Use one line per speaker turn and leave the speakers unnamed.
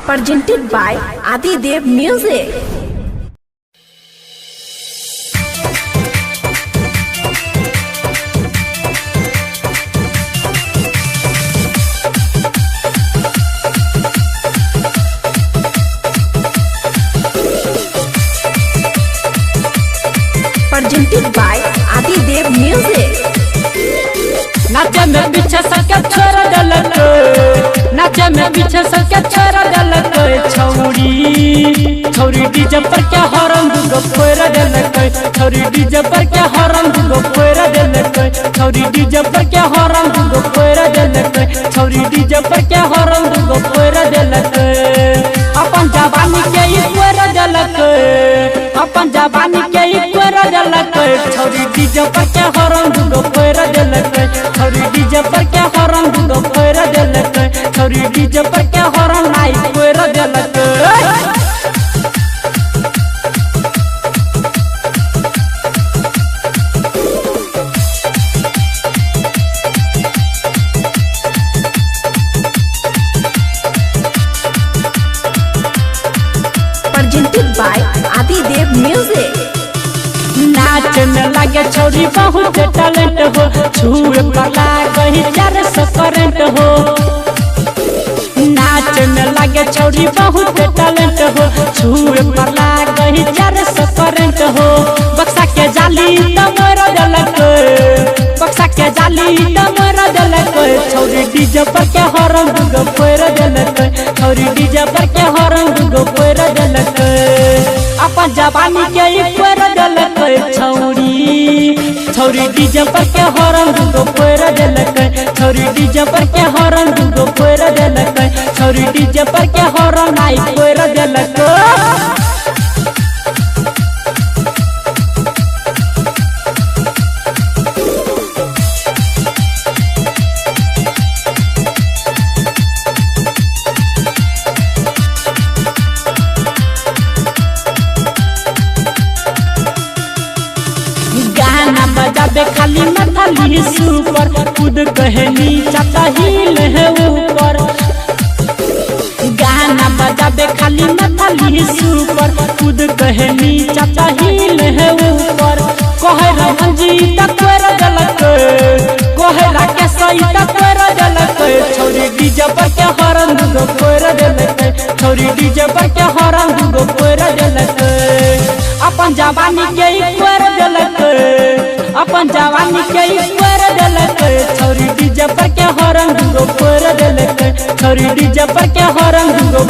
presented by Adi Dev Music. Presented by Adi Dev Music.
नाचे में पीछे सबके छोड़ देलक, नाचे में पीछे सबके छोड़ देलक। छौरी छौरी डीजे पर के हॉर्न दुगो फोड़ देलक, छौरी डीजे पर के हॉर्न दुगो फोड़ देलक, छौरी डीजे पर के हॉर्न दुगो फोड़ देलक, छौरी डीजे पर के हॉर्न दुगो फोड़ देलक। अपन जवानी के ही फोड़ देलक, अपन जवानी के ही फोड़ देलक। छौरी डीजे पर के हॉर्न दुगो फोड़ देलक, छौरी डीजे पर के हॉर्न दुगो फोड़ देलक, छौरी डीजे पर के हॉर्न नाई फोड़ देलक।
Presented by Adi Dev Music.
नाच में लगे छौरी बहुत टैलेंट हो, छुए पला कहीं 400 करंट हो। नाच में लगे छौरी बहुत टैलेंट हो, छुए पला कहीं 400 करंट हो। बक्सा के जाली तमर देलक, बक्सा के जाली तमर देलक। छौरी डीजे पर के हॉर्न दुगो फोड़ देलक, छौरी डीजे पर के हॉर्न दुगो फोड़ देलक। अपन जवानी के ही फोड़ देलक। छौरी छौरी डीजे पर के हॉर्न दुगो फोड़ देलक, छौरी डीजे पर के हॉर्न दुगो फोड़ देलक, छौरी डीजे पर के हॉर्न नाई फोड़ देलक। गाना बजाबे खाली मथली सुपर, खुद कहनी चाहता हिल है ऊपर। गाना बजाबे खाली मथली सुपर, खुद कहनी चाहता हिल है ऊपर। कोहरा मंजी तक कर देलक, कोहरा के सही तक कर देलक। छौरी डीजे पर के हॉर्न दुगो फोड़ देलक, छौरी डीजे पर के हॉर्न दुगो फोड़ देलक। अपन जवानी के ही फोड़ देलक, अपन जवानी के ही फोड़ देलक। छौरी डीजे पर के हॉर्न दुगो फोड़ देलक, छौरी डीजे पर के हॉर्न दुगो